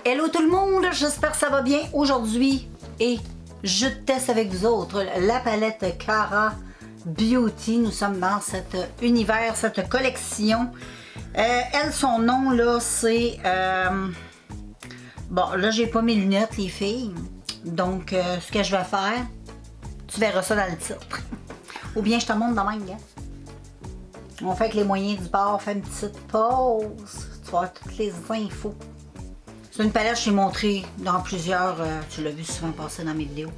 Hello tout le monde, j'espère que ça va bien aujourd'hui et je teste avec vous autres la palette Cara Beauty. Nous sommes dans cet univers, cette collection. Elle, son nom là, c'est... Bon, là j'ai pas mes lunettes les filles, donc ce que je vais faire, tu verras ça dans le titre. Ou bien je te montre dans même, gars. On fait avec les moyens du bord, on fait une petite pause. Tu vas avoir toutes les infos. C'est une palette que j'ai montrée dans plusieurs, tu l'as vu souvent passer dans mes vidéos.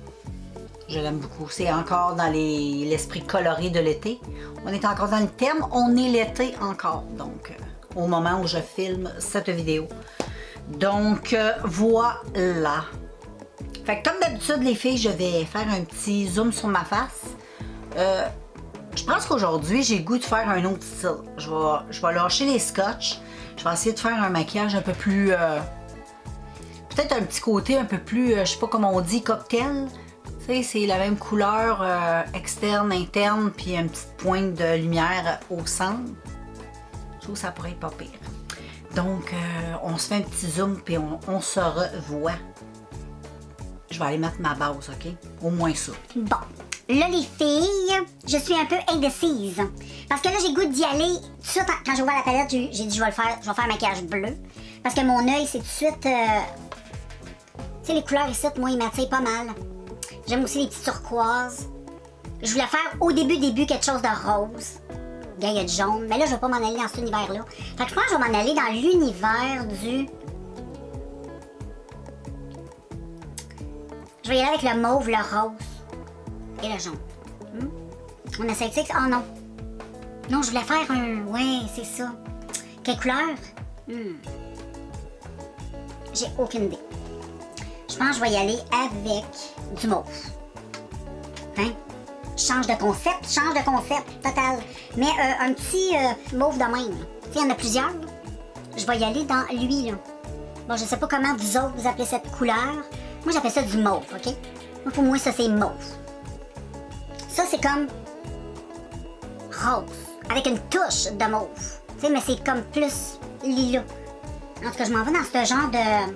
Je l'aime beaucoup. C'est encore dans l'esprit coloré de l'été. On est encore dans le thème, on est l'été encore. Donc, au moment où je filme cette vidéo. Donc, voilà. Fait que comme d'habitude, les filles, je vais faire un petit zoom sur ma face. Je pense qu'aujourd'hui, j'ai le goût de faire un autre style. Je vais lâcher les scotch. Je vais essayer de faire un maquillage un peu plus... peut-être un petit côté un peu plus, je sais pas comment on dit, cocktail. Tu sais, c'est la même couleur externe, interne, puis une petite pointe de lumière au centre. Je trouve que ça pourrait être pas pire. Donc, on se fait un petit zoom, puis on se revoit. Je vais aller mettre ma base, OK? Au moins ça. Bon. Là, les filles, je suis un peu indécise. Parce que là, j'ai le goût d'y aller. Tout de suite, quand je vois la palette, j'ai dit, je vais faire un maquillage bleu. Parce que mon œil, c'est tout de suite... tu sais, les couleurs ici, moi, ils m'attirent pas mal. J'aime aussi les petites turquoises. Je voulais faire au début quelque chose de rose. Il y a du jaune. Mais là, je vais pas m'en aller dans cet univers-là. Fait que je pense que je vais m'en aller dans l'univers du... Je vais y aller avec le mauve, le rose. Et le jaune. On essaie de... Oh non. Non, je voulais faire un... Ouais, c'est ça. Quelle couleur? J'ai aucune idée. Je pense que je vais y aller avec du mauve. Hein? Change de concept, total. Mais un petit mauve de même. Tu sais, il y en a plusieurs. Là. Je vais y aller dans lui, là. Bon, je sais pas comment vous autres vous appelez cette couleur. Moi, j'appelle ça du mauve, OK? Moi, pour moi, ça, c'est mauve. Ça, c'est comme rose, avec une touche de mauve. Tu sais, mais c'est comme plus lilas. En tout cas, je m'en vais dans ce genre de...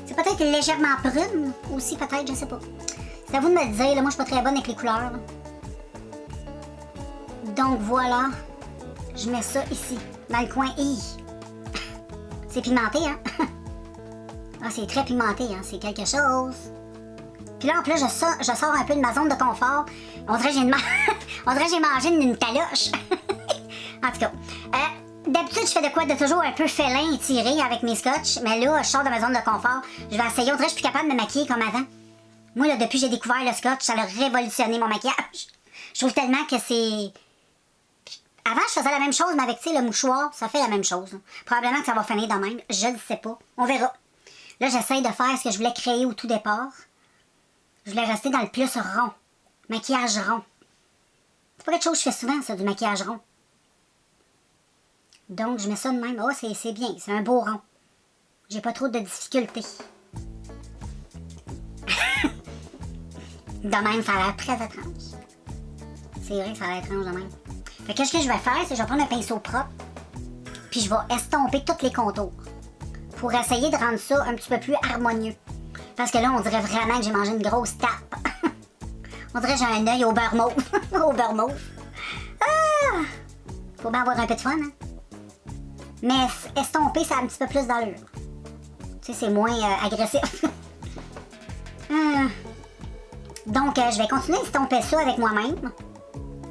C'est peut-être légèrement prune aussi, peut-être, je sais pas. C'est à vous de me le dire, là. Moi, je suis pas très bonne avec les couleurs. Là. Donc, voilà. Je mets ça ici, dans le coin I. C'est pimenté, hein? Ah, c'est très pimenté, hein? C'est quelque chose. Puis là, en plus, je sors un peu de ma zone de confort. On dirait que j'ai mangé une taloche. En tout cas, d'habitude, je fais de quoi de toujours un peu félin et tiré avec mes scotch. Mais là, je sors de ma zone de confort. Je vais essayer. On dirait que je suis plus capable de me maquiller comme avant. Moi, là, depuis que j'ai découvert le scotch, ça a révolutionné mon maquillage. Je trouve tellement que c'est... Avant, je faisais la même chose, mais avec, tu sais, le mouchoir, ça fait la même chose. Là. Probablement que ça va finir de même. Je ne sais pas. On verra. Là, j'essaye de faire ce que je voulais créer au tout départ. Je voulais rester dans le plus rond. Maquillage rond. C'est pas quelque chose que je fais souvent, ça, du maquillage rond. Donc, je mets ça de même. Oh, c'est bien. C'est un beau rond. J'ai pas trop de difficultés. De même, ça a l'air très étrange. C'est vrai que ça a l'air étrange de même. Fait que ce que je vais faire, c'est que je vais prendre un pinceau propre. Puis je vais estomper tous les contours. Pour essayer de rendre ça un petit peu plus harmonieux. Parce que là, on dirait vraiment que j'ai mangé une grosse tape. On dirait que j'ai un œil au beurre mauve. Au beurre mauve. Ah! Faut bien avoir un peu de fun, hein? Mais estomper, ça a un petit peu plus d'allure. Tu sais, c'est moins agressif. Donc, je vais continuer à estomper ça avec moi-même.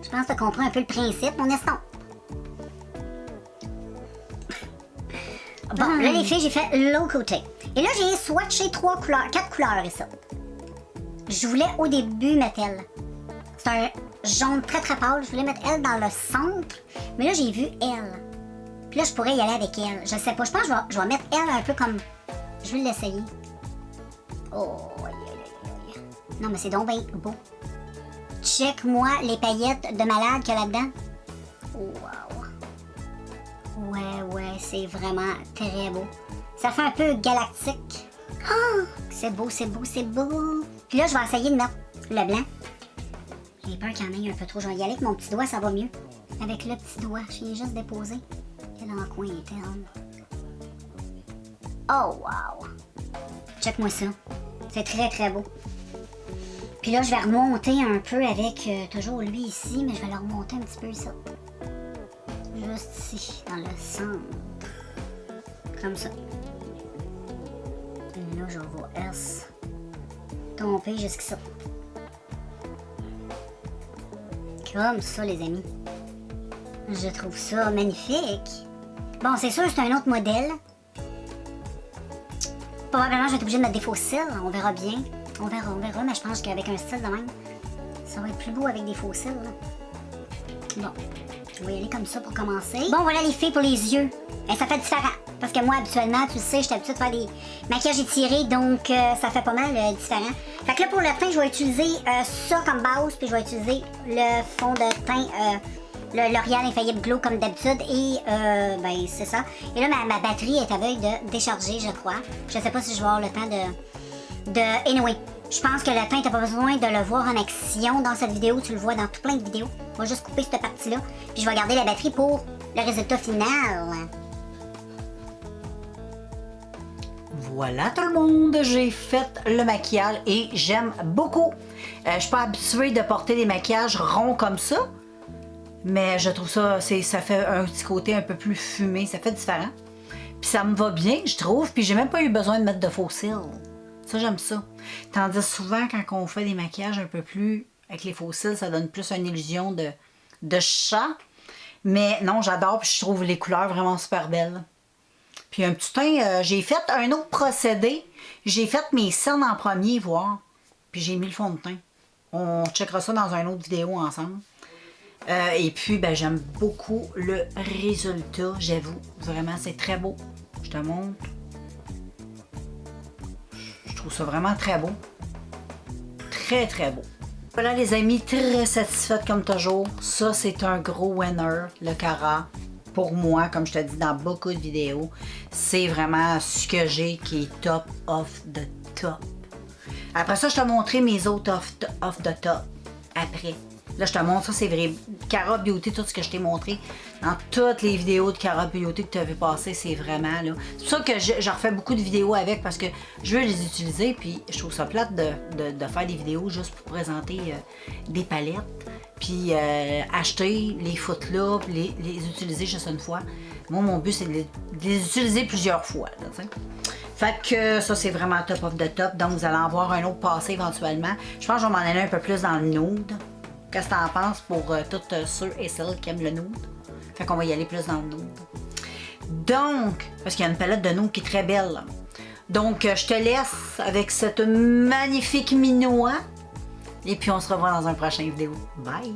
Je pense que tu comprends un peu le principe. On estompe. Bon, là, les filles, j'ai fait l'autre côté. Et là, j'ai swatché 4 couleurs ici. Je voulais au début mettre elle. C'est un jaune très très pâle. Je voulais mettre elle dans le centre. Mais là, j'ai vu elle. Puis là, je pourrais y aller avec elle. Je sais pas. Je pense que je vais mettre elle un peu comme... Je vais l'essayer. Oh, non, mais c'est donc bien beau. Check-moi les paillettes de malade qu'il y a là-dedans. Wow. Ouais, c'est vraiment très beau. Ça fait un peu galactique. Oh, c'est beau. Puis là, je vais essayer de mettre le blanc. J'ai peur qu'il y en ait un peu trop. Je vais y aller avec mon petit doigt, ça va mieux. Avec le petit doigt, je viens juste déposer. Et dans le coin interne. Oh, wow! Check-moi ça. C'est très très beau. Puis là, je vais remonter un peu avec toujours lui ici, mais je vais le remonter un petit peu ça. Juste ici, dans le centre. Comme ça. Et là, je vais S. Tomber jusqu'ici. Comme ça, les amis. Je trouve ça magnifique. Bon, c'est sûr, c'est un autre modèle. Probablement, je vais être obligée de mettre des faux cils. On verra bien. On verra, mais je pense qu'avec un style de même, ça va être plus beau avec des faux cils. Bon, on va y aller comme ça pour commencer. Bon, voilà les filles pour les yeux. Et ça fait différent. Parce que moi, habituellement, tu le sais, j'étais habituée de faire des maquillages étirés, donc ça fait pas mal différent. Fait que là, pour le teint, je vais utiliser ça comme base, puis je vais utiliser le fond de teint, le L'Oréal Infaillible Glow comme d'habitude, et ben c'est ça. Et là, ma batterie est à veille de décharger, je crois. Je sais pas si je vais avoir le temps de... Anyway, je pense que le teint, t'as pas besoin de le voir en action dans cette vidéo, tu le vois dans tout plein de vidéos. On va juste couper cette partie-là, puis je vais garder la batterie pour le résultat final. Voilà tout le monde, j'ai fait le maquillage et j'aime beaucoup. Je suis pas habituée de porter des maquillages ronds comme ça, mais je trouve ça, ça fait un petit côté un peu plus fumé, ça fait différent. Puis ça me va bien, je trouve, puis j'ai même pas eu besoin de mettre de faux cils. Ça, j'aime ça. Tandis souvent, quand on fait des maquillages un peu plus avec les faux cils, ça donne plus une illusion de chat. Mais non, j'adore, puis je trouve les couleurs vraiment super belles. Puis un petit teint, j'ai fait un autre procédé. J'ai fait mes cernes en premier, voir. Puis j'ai mis le fond de teint. On checkera ça dans une autre vidéo ensemble. Et puis, ben, j'aime beaucoup le résultat, j'avoue. Vraiment, c'est très beau. Je te montre. Je trouve ça vraiment très beau. Très, très beau. Voilà les amis, très satisfaite comme toujours. Ça, c'est un gros winner, le Cara. Pour moi, comme je te dis dans beaucoup de vidéos, c'est vraiment ce que j'ai qui est top of the top. Après ça, je te montrerai mes autres off the top après. Là, je te montre ça, c'est vrai. Cara Beauty, tout ce que je t'ai montré dans toutes les vidéos de Cara Beauty que tu avais passées, c'est vraiment là. C'est pour ça que je refais beaucoup de vidéos avec parce que je veux les utiliser. Puis je trouve ça plate de faire des vidéos juste pour présenter des palettes. Puis acheter les foutre là, puis les utiliser juste une fois. Moi, mon but, c'est de les utiliser plusieurs fois. Là, fait que ça, c'est vraiment top of the top. Donc, vous allez en voir un autre passé éventuellement. Je pense que je vais m'en aller un peu plus dans le nude. Qu'est-ce que t'en penses pour toutes ceux et celles qui aiment le nude? Fait qu'on va y aller plus dans le nude. Donc, parce qu'il y a une palette de nude qui est très belle. Là. Donc, je te laisse avec cette magnifique minois. Et puis, on se revoit dans un prochain vidéo. Bye!